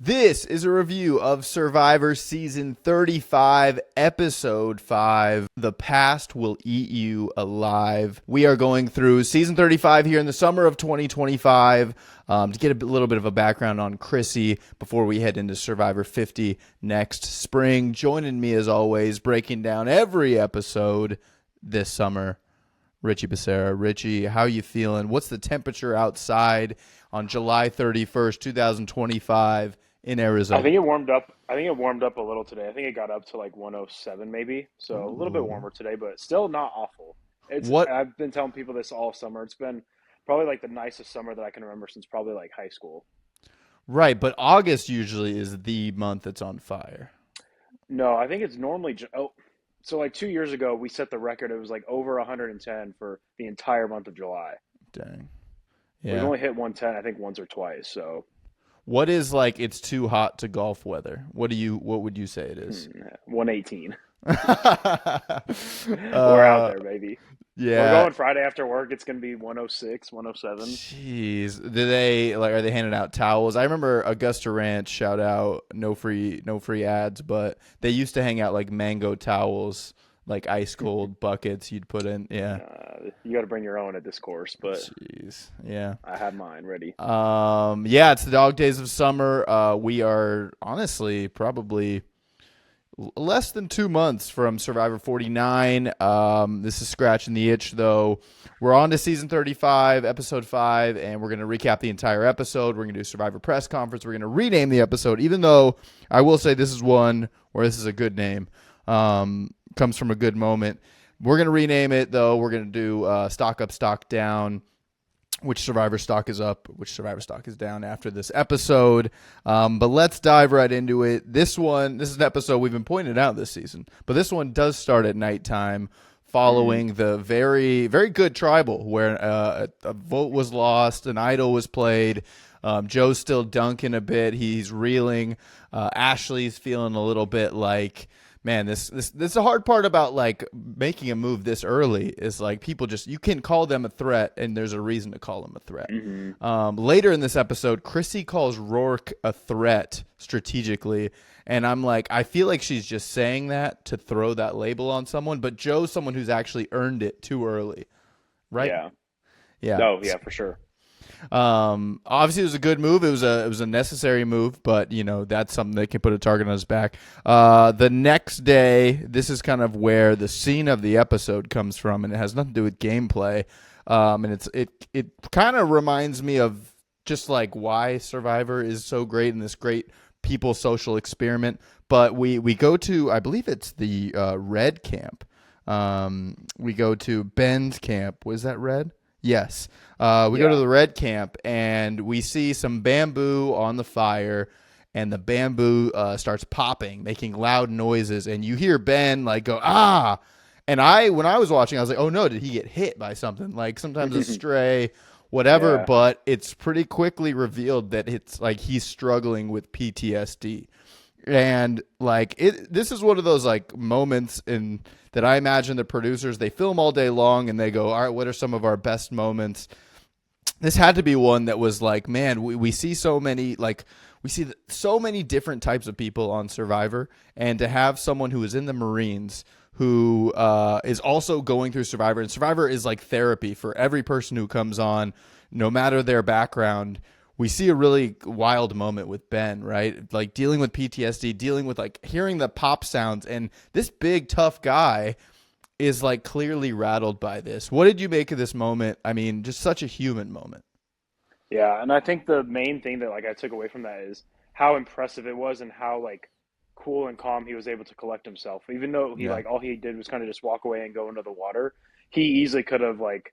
This is a review of Survivor Season 35, Episode 5, The Past Will Eat You Alive. We are going through Season 35 here in the summer of 2025 to get a little bit of a background on Chrissy before we head into Survivor 50 next spring. Joining me as always, breaking down every episode this summer, Richie Becerra. Richie, how you feeling? What's the temperature outside on July 31st, 2025 in Arizona? I think it warmed up. I think it warmed up a little today. I think it got up to like 107 maybe. So a little bit warmer today, but still not awful. What? I've been telling people this all summer. It's been probably like the nicest summer that I can remember since probably like high school. Right, but August usually is the month that's on fire. No, I think it's normally so like 2 years ago we set the record. It was like over 110 for the entire month of July. Dang. We've Yeah. only hit 110 I think once or twice. So What is like it's too hot to golf weather? What would you say it is? 118. We're out uh there, baby. We're yeah. going Friday after work. It's gonna be 106, 107. Jeez. Are they handing out towels? I remember Augusta Ranch, shout out, no free ads, but they used to hang out like mango towels, like ice cold buckets you'd put in. Yeah. You got to bring your own at this course, but Jeez. Yeah. I had mine ready. Yeah, it's the dog days of summer. We are honestly probably less than 2 months from Survivor 49. This is scratching the itch, though. We're on to season 35, episode 5, and we're going to recap the entire episode. We're going to do a Survivor press conference. We're going to rename the episode, even though I will say this is one where this is a good name. Comes from a good moment. We're going to rename it, though. We're going to do stock up, stock down. Which Survivor stock is up, which Survivor stock is down after this episode. But let's dive right into it. This is an episode we've been pointing out this season, but this one does start at nighttime following the very, very good tribal where a vote was lost, an idol was played. Joe's still dunking a bit. He's reeling. Ashley's feeling a little bit like, man, this is the hard part about like making a move this early is like people just, you can call them a threat and there's a reason to call them a threat. Later in this episode, Chrissy calls Roark a threat strategically. And I'm like, I feel like she's just saying that to throw that label on someone, but Joe's someone who's actually earned it too early. Right? Yeah. Yeah. No, yeah, for sure. Obviously it was a good move. It was a necessary move, but you know, that's something that can put a target on his back. The next day, this is kind of where the scene of the episode comes from, and it has nothing to do with gameplay. And it kind of reminds me of just like why Survivor is so great and this great people social experiment. But we go to, I believe it's the Red camp. We go to Ben's camp. Was that Red? Yes. We go to the Red camp and we see some bamboo on the fire, and the bamboo starts popping, making loud noises, and you hear Ben like go, ah. And when I was watching, I was like, oh no, did he get hit by something? Like sometimes a stray, whatever, Yeah. but it's pretty quickly revealed that it's like he's struggling with PTSD. And like this is one of those like moments that I imagine the producers, they film all day long and they go, all right, what are some of our best moments? This had to be one that was like, man, we see so many so many different types of people on Survivor, and to have someone who is in the Marines who is also going through Survivor, and Survivor is like therapy for every person who comes on, no matter their background. We see a really wild moment with Ben, right? Like dealing with PTSD, dealing with like hearing the pop sounds, and this big tough guy is like clearly rattled by this. What did you make of this moment? I mean, just such a human moment. Yeah, and I think the main thing that like I took away from that is how impressive it was and how like cool and calm he was able to collect himself. Even though he Yeah. like all he did was kind of just walk away and go into the water, he easily could have like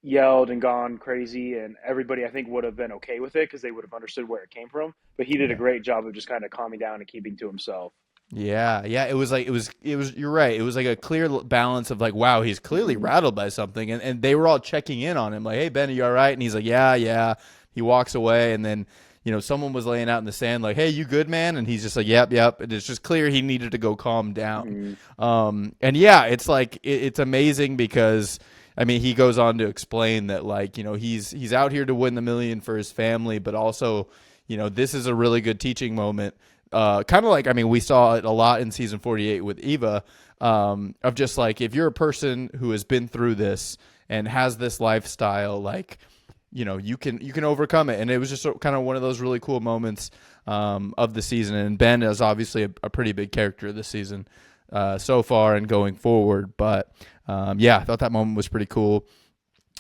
yelled and gone crazy, and everybody I think would have been okay with it because they would have understood where it came from. But he did a Yeah. great job of just kind of calming down and keeping to himself. Yeah, yeah. It was like it was. You're right. It was like a clear balance of like, wow, he's clearly rattled by something, and they were all checking in on him, like, hey Ben, are you all right? And he's like, yeah, yeah. He walks away, and then someone was laying out in the sand, like, hey, you good, man? And he's just like, yep, yep. And it's just clear he needed to go calm down. And yeah, it's like it's amazing because I mean, he goes on to explain that, like, he's out here to win the million for his family, but also this is a really good teaching moment. Kind of like, I mean, we saw it a lot in season 48 with Eva, of just like, if you're a person who has been through this and has this lifestyle, like, you can overcome it. And it was just kind of one of those really cool moments of the season. And Ben is obviously a pretty big character this season so far and going forward. But I thought that moment was pretty cool.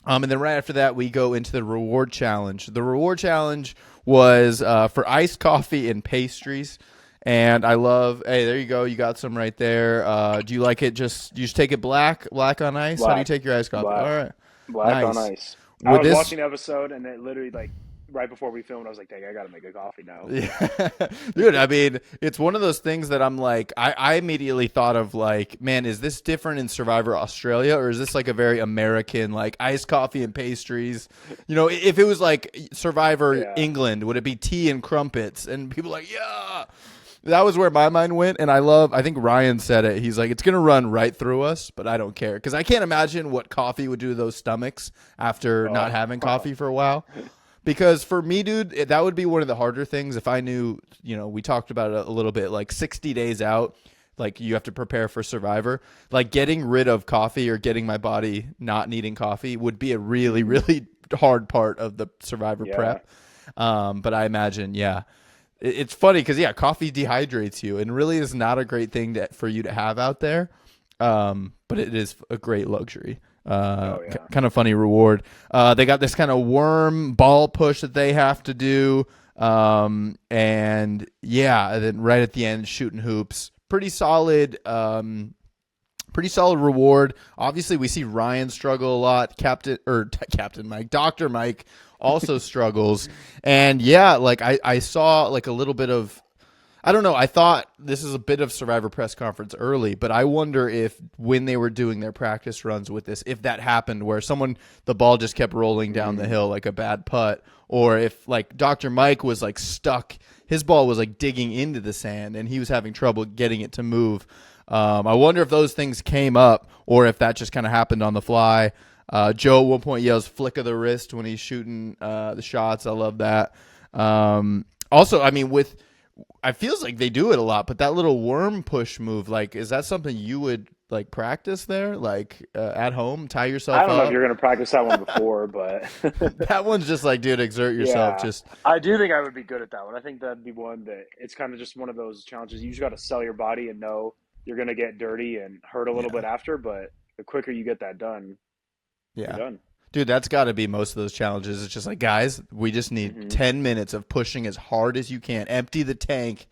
And then right after that, we go into the reward challenge. The reward challenge was for iced coffee and pastries. And I love, hey, there you go. You got some right there. Do you like it? Do you just take it black on ice? How do you Black, take your iced coffee? black, All right. black on Nice. ice. I With was this, watching the episode, and it literally like right before we filmed, I was like, "Dang, I gotta make a coffee now." yeah. Dude, I mean, it's one of those things that I'm like, I immediately thought of like, man, is this different in Survivor Australia, or is this like a very American, like iced coffee and pastries? If it was like Survivor Yeah. England, would it be tea and crumpets? And people like, yeah. That was where my mind went, and I think Ryan said it. He's like, it's going to run right through us, but I don't care. Because I can't imagine what coffee would do to those stomachs after not having coffee for a while. Because for me, dude, that would be one of the harder things if I knew, we talked about it a little bit, like 60 days out, like you have to prepare for Survivor. Like getting rid of coffee or getting my body not needing coffee would be a really, really hard part of the Survivor Yeah. prep. But I imagine, yeah. It's funny because, coffee dehydrates you and really is not a great thing for you to have out there. But it is a great luxury. Kind of funny reward. They got this kind of worm ball push that they have to do. And then right at the end, shooting hoops. Pretty solid reward. Obviously, we see Ryan struggle a lot. Captain Mike, Dr. Mike also struggles. And I saw like a little bit of, I don't know. I thought this is a bit of Survivor press conference early, but I wonder if when they were doing their practice runs with this, if that happened where the ball just kept rolling down the hill like a bad putt, or if like Dr. Mike was like stuck, his ball was like digging into the sand and he was having trouble getting it to move. I wonder if those things came up or if that just kind of happened on the fly. Joe at one point yells flick of the wrist when he's shooting the shots. I love that. Also, I mean, it feels like they do it a lot, but that little worm push move, like, is that something you would like practice there, like at home, tie yourself I don't know if up? you're gonna practice that one before, but That one's just like, dude, exert yourself. yeah, Just I do think I would be good at that one. I think that'd be one that it's kind of just one of those challenges. You just got to sell your body and know you're gonna get dirty and hurt a little yeah, bit after, but the quicker you get that done, you're yeah. done. Dude, that's got to be most of those challenges. It's just like, guys, we just need 10 minutes of pushing as hard as you can. Empty the tank,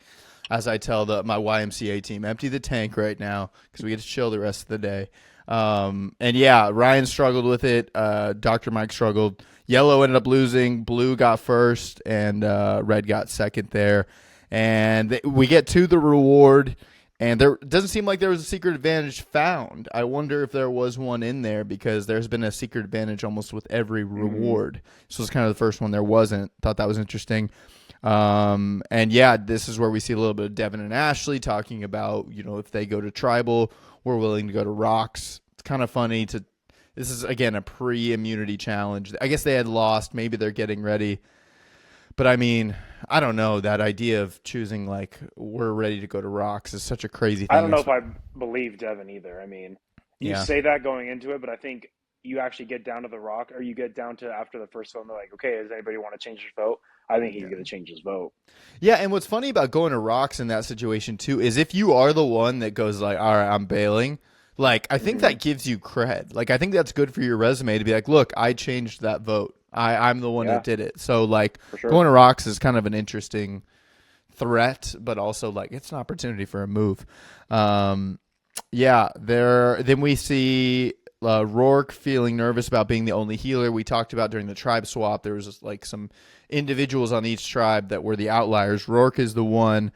as I tell my YMCA team. Empty the tank right now because we get to chill the rest of the day. Ryan struggled with it. Dr. Mike struggled. Yellow ended up losing. Blue got first, and red got second there. And we get to the reward. And there doesn't seem like there was a secret advantage found. I wonder if there was one in there because there's been a secret advantage almost with every reward. This was kind of the first one there wasn't. Thought that was interesting. This is where we see a little bit of Devin and Ashley talking about, if they go to tribal, we're willing to go to rocks. It's kind of funny this is, again, a pre-immunity challenge. I guess they had lost. Maybe they're getting ready. But I mean, I don't know. That idea of choosing like we're ready to go to rocks is such a crazy thing. I don't know if I believe Devin either. I mean, you say that going into it, but I think you actually get down to the rock, or you get down to after the first film, they're like, okay, does anybody want to change his vote? I think he's going to change his vote. Yeah, and what's funny about going to rocks in that situation too is if you are the one that goes like, all right, I'm bailing. Like, I think that gives you cred. Like, I think that's good for your resume to be like, look, I changed that vote. I'm the one that did it. So, like, going to rocks is kind of an interesting threat, but also, like, it's an opportunity for a move. Then we see Roark feeling nervous about being the only healer. We talked about during the tribe swap, there was, like, some individuals on each tribe that were the outliers. Roark is the one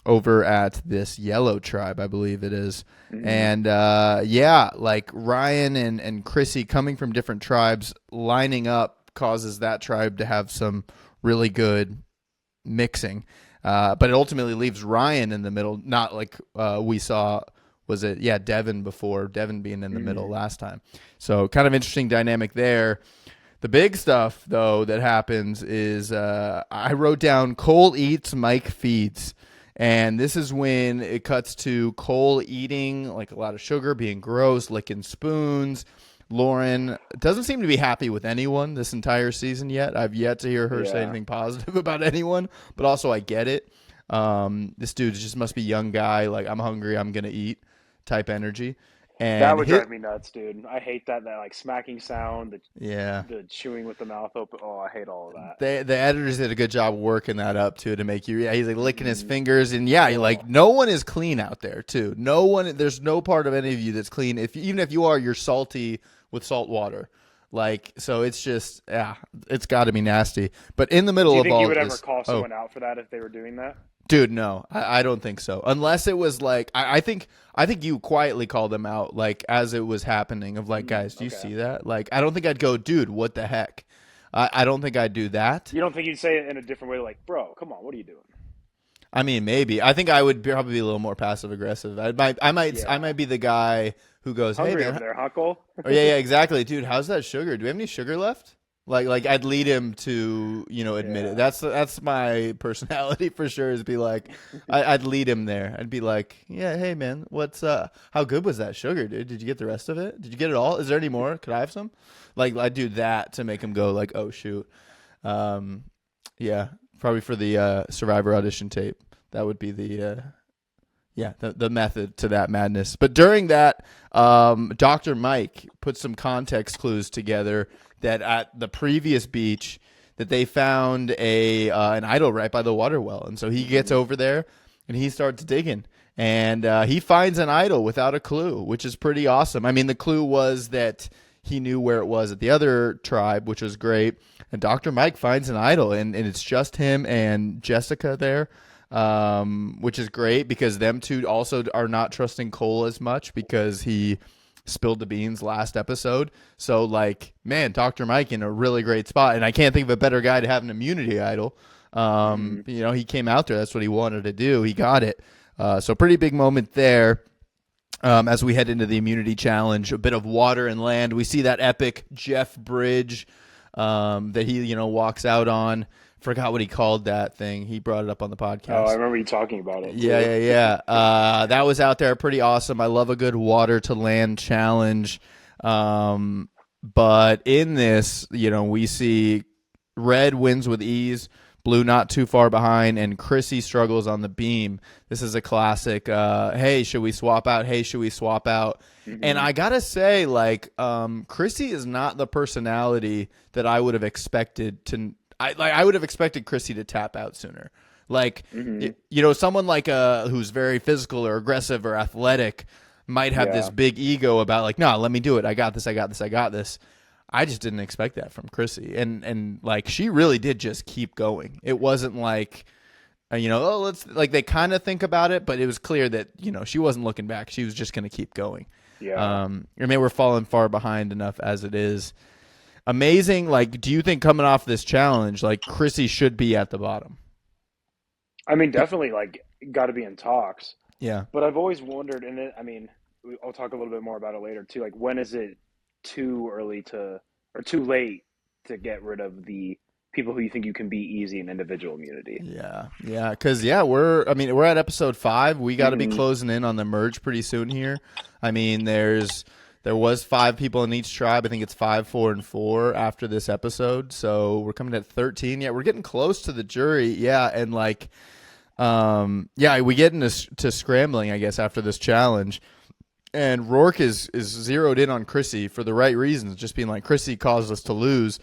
over at this yellow tribe, I believe it is. And like Ryan and Chrissy coming from different tribes lining up causes that tribe to have some really good mixing. But it ultimately leaves Ryan in the middle, not like we saw, was it? Yeah, Devin before, Devin being in the middle last time. So kind of interesting dynamic there. The big stuff, though, that happens is I wrote down Cole eats, Mike feeds. And this is when it cuts to Cole eating like a lot of sugar, being gross, licking spoons. Lauren doesn't seem to be happy with anyone this entire season yet. I've yet to hear her say Yeah. anything positive about anyone, but also I get it. This dude just must be a young guy, like I'm hungry, I'm gonna eat type energy. That And would hit, drive me nuts, dude. I hate that like smacking sound, yeah, the chewing with the mouth open. Oh, I hate all of that. the editors did a good job working that up too to make you. Yeah, he's like licking his Mm-mm. fingers, and yeah, Oh, like no one is clean out there too. No one, there's no part of any of you that's clean. If even if you are, you're salty with salt water. Like so, it's just yeah, it's got to be nasty. But in the do middle you of think you all would of ever this, call oh someone out for that if they were doing that? dude, no, I don't think so. Unless it was like I think you quietly called them out like as it was happening of like guys, do you Okay. see that? Like I don't think I'd go, dude, what the heck? I don't think I'd do that. You don't think you'd say it in a different way, like, bro, come on, what are you doing? I mean, maybe. I think I would probably be a little more passive aggressive. I might Yeah. be the guy who goes, "Hey Hungry man, over there, huh, Cole? oh yeah, yeah, exactly, dude. How's that sugar? Do we have any sugar left?" Like I'd lead him to admit it. Yeah. That's my personality for sure. Is be like, I'd lead him there. I'd be like, yeah, hey man, what's how good was that sugar, dude? Did you get the rest of it? Did you get it all? Is there any more? Could I have some? Like I'd do that to make him go like, oh shoot, um, yeah, probably for the Survivor audition tape. That would be the method to that madness. But during that, Dr. Mike put some context clues together that at the previous beach that they found an idol right by the water well, and so he gets over there and he starts digging. And he finds an idol without a clue, which is pretty awesome. I mean, the clue was that he knew where it was at the other tribe, which was great. And Dr. Mike finds an idol, and it's just him and Jessica there, which is great because them two also are not trusting Cole as much because he spilled the beans last episode. So, like, man, Dr. Mike in a really great spot. And I can't think of a better guy to have an immunity idol. Mm-hmm. He came out there. That's what he wanted to do. He got it. So pretty big moment there. As we head into the immunity challenge, a bit of water and land. We see that epic Jeff Bridge that he, walks out on. Forgot what he called that thing. He brought it up on the Oh, I podcast. remember you talking about it Yeah, too. yeah, yeah. That was out there pretty awesome. I love a good water to land challenge. But in this, we see red wins with ease, blue not too far behind, and Chrissy struggles on the beam. This is a classic. Hey, should we swap out? Hey, should we swap out? And Mm-hmm. I gotta say, like, Chrissy is not the personality that I would have expected to. I would have expected Chrissy to tap out sooner. Like, Mm-hmm. someone like who's very physical or aggressive or athletic might have this Yeah. big ego about like, no, let me do it. I got this. I got this. I got this. I just didn't expect that from Chrissy, and like she really did just keep going. It wasn't like, oh, let's like they kind of think about it, but it was clear that she wasn't looking back. She was just going to keep going. Yeah. And they were falling far behind enough as it is. Amazing. Like, do you think coming off this challenge, like Chrissy should be at the bottom? I mean, definitely like got to be in talks. Yeah. But I've always wondered, and I mean, I'll talk a little bit more about it later too. Like, when is it too early to, or too late to get rid of the people who you think you can be easy in individual immunity? Yeah, yeah, because we're at episode 5. We got to be Hmm. closing in on the merge pretty soon here. I mean, there was 5 people in each tribe. I think it's 5, 4, and 4 after this episode. So we're coming at 13. Yeah, we're getting close to the jury. Yeah, and like, we get into to scrambling, I guess, after this challenge. And Roark is zeroed in on Chrissy for the right reasons, just being like, Chrissy caused us to lose.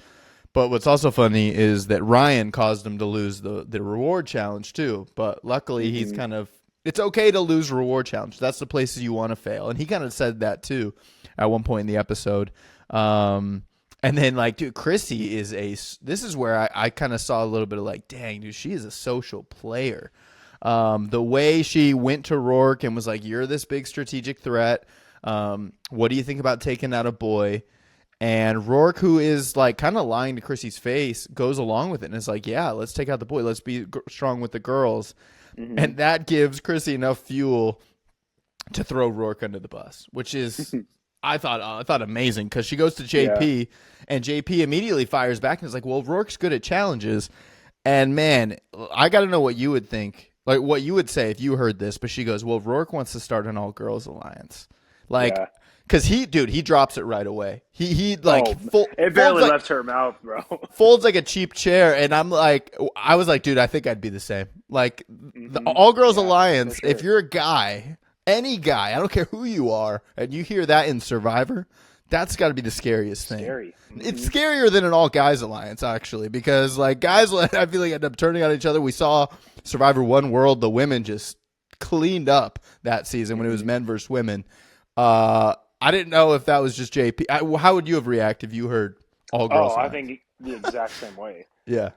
But what's also funny is that Ryan caused him to lose the reward challenge too. But luckily, he's Hmm. kind of, it's okay to lose reward challenge. That's the places you want to fail. And he kind of said that too at one point in the episode. And then like, dude, Chrissy this is where I kind of saw a little bit of like, dang, dude, she is a social player. The way she went to Rourke and was like, you're this big strategic threat. What do you think about taking out a boy? And Rourke, who is like kind of lying to Chrissy's face, goes along with it and is like, yeah, let's take out the boy. Let's be strong with the girls. Hmm. And that gives Chrissy enough fuel to throw Rourke under the bus, which is I thought amazing because she goes to Yeah. JP and JP immediately fires back and is like, "Well, Rourke's good at challenges." And man, I got to know what you would think, like what you would say if you heard this. But she goes, "Well, Rourke wants to start an all girls alliance, like, Yeah. because he drops it right away. He like Oh, it folds barely like left her mouth, bro. folds like a cheap chair, and I was like, dude, I think I'd be the same. Like the Hmm. all girls Yeah, for alliance, if sure. you're a guy, any guy, I don't care who you are, and you hear that in Survivor, that's got to be the scariest thing. Scary. It's Hmm. scarier than an all guys alliance, actually, because like guys, I feel like end up turning on each other. We saw Survivor One World, the women just cleaned up that season when it was Hmm. men versus women. I didn't know if that was just JP. How would you have reacted if you heard all Oh, girls I alliance? think the exact same way. Yeah,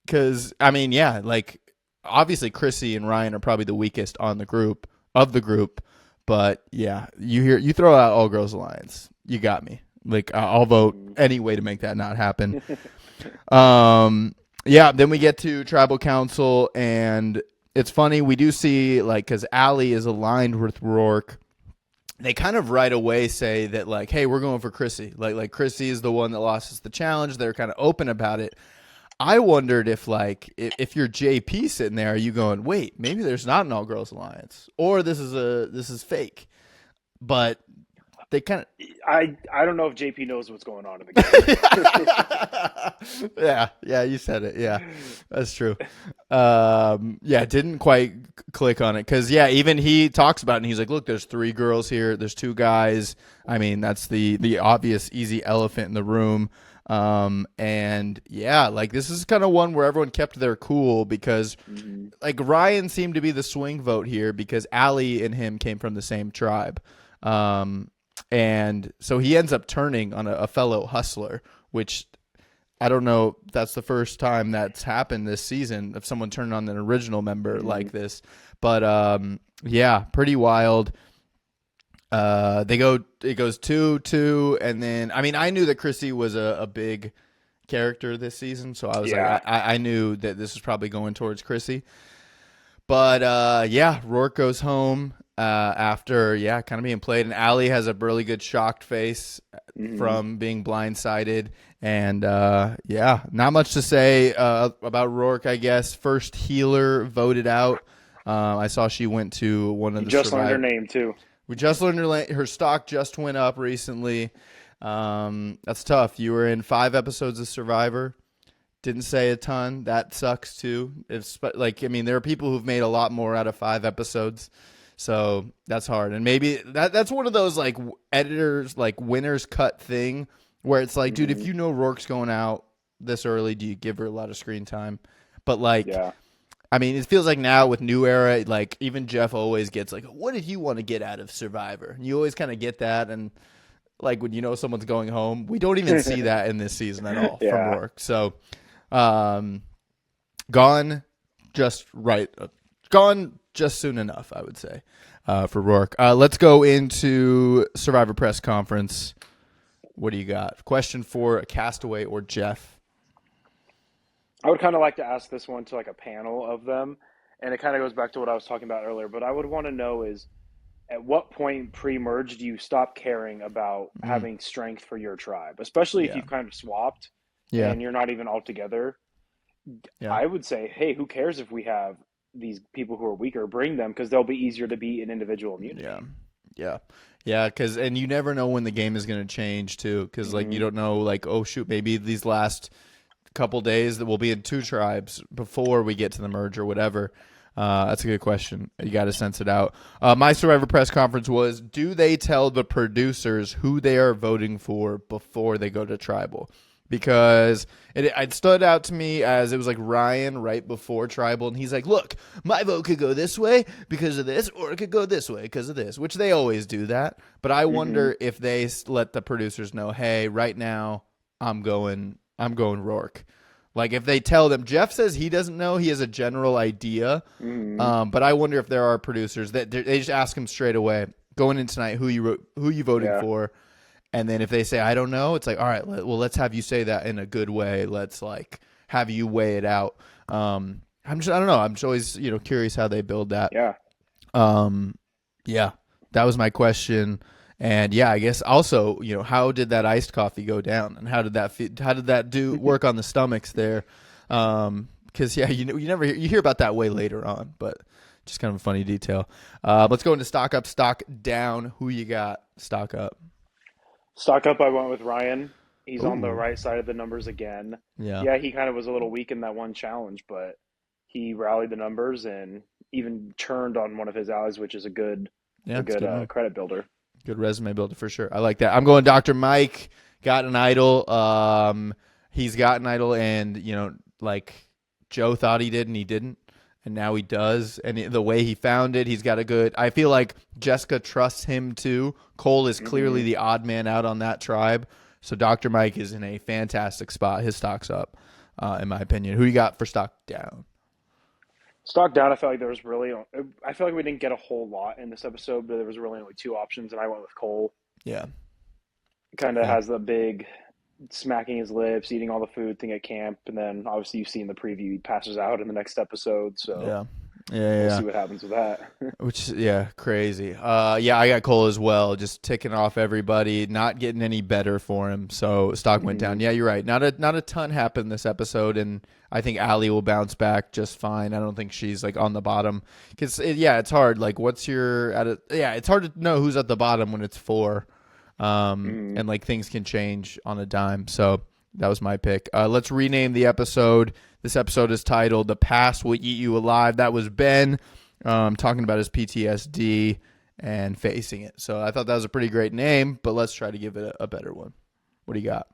because I mean, yeah, like obviously Chrissy and Ryan are probably the weakest on the group of the group, but yeah, you throw out all girls alliance, you got me. Like I'll vote Hmm. any way to make that not happen. Yeah, then we get to tribal council, and it's funny we do see like because Allie is aligned with Rourke. They kind of right away say that like, hey, we're going for Chrissy. Like Chrissy is the one that lost us the challenge. They're kind of open about it. I wondered if like if you're JP sitting there, are you going, wait, maybe there's not an all girls alliance, or this is fake? But they kind I don't know if JP knows what's going on in the of yeah, you said it. Yeah, that's true. Yeah, didn't quite click on it because yeah, even he talks about it and he's like, look, there's 3 girls here, there's 2 guys. I mean, that's the obvious easy elephant in the room. And yeah, like this is kind of one where everyone kept their cool because game. like Ryan seemed to be the swing vote here because Allie and him came from the same tribe. And so he ends up turning on a fellow hustler, which I don't know. That's the first time that's happened this season of someone turning on an original member Hmm. like this. But yeah, pretty wild. It goes 2-2, and then I mean I knew that Chrissy was a big character this season, so I was like Yeah. I knew that this was probably going towards Chrissy. But yeah, Rourke goes home after kind of being played, and Allie has a really good shocked face Hmm. from being blindsided, and yeah, not much to say about Rourke. I guess first healer voted out. I saw she went to one You of the just learned her survive. name too. We just learned her stock just went up recently. That's tough. You were in 5 episodes of Survivor. Didn't say a ton. That sucks too. It's like I mean, there are people who've made a lot more out of 5 episodes, so that's hard. And maybe that's one of those like editors like winners cut thing where it's like, dude, if Hmm. you know Rourke's going out this early, do you give her a lot of screen time? But like, Yeah. I mean, it feels like now with New Era, like even Jeff always gets like, what did you want to get out of Survivor? And you always kind of get that, and like when you know someone's going home, we don't even see that in this season at all from Yeah. Rourke. So. Um, gone just right, gone just soon enough, I would say, for Rourke. Let's go into Survivor press conference. What do you got? Question for Castaway or Jeff? I would kind of like to ask this one to like a panel of them, and it kind of goes back to what I was talking about earlier. But I would want to know is at what point pre-merge do you stop caring about Mm, having strength for your tribe, especially if yeah, you've kind of swapped yeah, and you're not even all together. yeah, I would say, hey, who cares if we have these people who are weaker? Bring them because they'll be easier to beat in individual yeah, immunity. yeah, yeah. Because and you never know when the game is going to change too. Because like you Hmm. don't know, like oh shoot, maybe these last couple days that we'll be in 2 tribes before we get to the merge or whatever. That's a good question. You got to sense it out. My Survivor press conference was: do they tell the producers who they are voting for before they go to tribal? Because it stood out to me as it was like Ryan right before tribal, and he's like, "Look, my vote could go this way because of this, or it could go this way because of this," which they always do that. But I Hmm. wonder if they let the producers know, "Hey, right now I'm going Rourke." Like if they tell them, Jeff says he doesn't know, he has a general idea. Hmm. But I wonder if there are producers that they just ask him straight away going in tonight who you voting Yeah. for, and then if they say I don't know, it's like all right, well let's have you say that in a good way. Let's like have you weigh it out. I don't know. I'm just always curious how they build that. Yeah. Um, yeah, that was my question. And yeah, I guess also, how did that iced coffee go down, and how did that do work on the stomachs there? Because yeah, you hear about that way later on, but just kind of a funny detail. Let's go into stock up, stock down. Who you got? Stock up. Stock up, I went with Ryan. He's on the Ooh, right side of the numbers again. yeah, Yeah, he kind of was a little weak in that one challenge, but he rallied the numbers and even turned on one of his allies, which is yeah, a it's a good good move. credit builder. Good resume builder for sure. I like that. I'm going Dr. Mike. Got an idol. He's got an idol, and like Joe thought he did, and he didn't, and now he does. And the way he found it, he's got a good. I feel like Jessica trusts him too. Cole is clearly the odd man out on that tribe, so Dr. Mike is in a fantastic spot. His stock's up, in my opinion. Who you got for stock down? Stock down, I felt like I feel like we didn't get a whole lot in this episode, but there was really only two options, and I went with Cole. Yeah, Kind of yeah, has the big smacking his lips, eating all the food thing at camp, and then obviously you've seen the preview, he passes out in the next episode, so yeah, yeah, we'll yeah. see what happens with that. Which crazy. Yeah, I got Cole as well. Just ticking off everybody, not getting any better for him. So stock went down. Yeah, you're right. Not a ton happened this episode, and I think Allie will bounce back just fine. I don't think she's like on the bottom because it's hard. Like, what's your it's hard to know who's at the bottom when it's four, and like things can change on a dime. So that was my pick. Let's rename the episode. This episode is titled "The Past Will Eat You Alive." That was Ben. Talking about his PTSD and facing it. So I thought that was a pretty great name, but let's try to give it a better one. What do you got?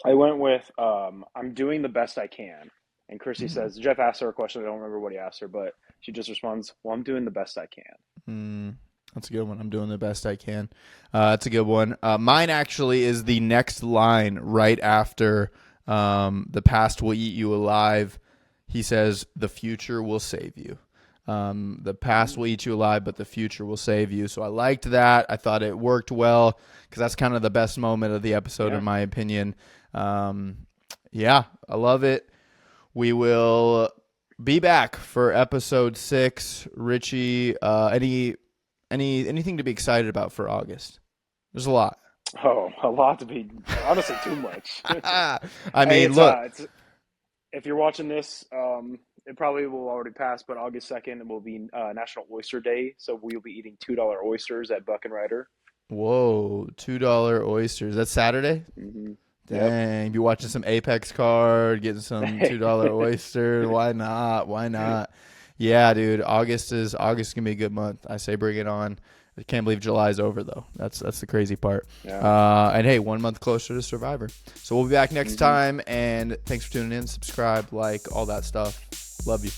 I went with I'm doing the best I can. And Chrissy says, Jeff asked her a question. I don't remember what he asked her, but she just responds, well, I'm doing the best I can. That's a good one. I'm doing the best I can. That's a good one. Mine actually is the next line right after the past will eat you alive. He says, the future will save you. The past will eat you alive, but the future will save you. So I liked that. I thought it worked well because that's kind of the best moment of the episode, in my opinion. I love it. We will be back for episode 6. Richie, anything to be excited about for August? There's a lot. Oh, a lot to be, honestly, too much. I Hey, mean, look. if you're watching this, it probably will already pass, but August 2nd will be National Oyster Day. So we'll be eating $2 oysters at Buck and Ryder. Whoa, $2 oysters. That's Saturday? Mm-hmm. Dang, be watching some Apex card, getting some $2 oyster. Why not? Why not? Yeah, dude. August is gonna be a good month. I say bring it on. I can't believe July's over though. That's the crazy part. Yeah. And hey, 1 month closer to Survivor. So we'll be back next time. And thanks for tuning in. Subscribe, like, all that stuff. Love you.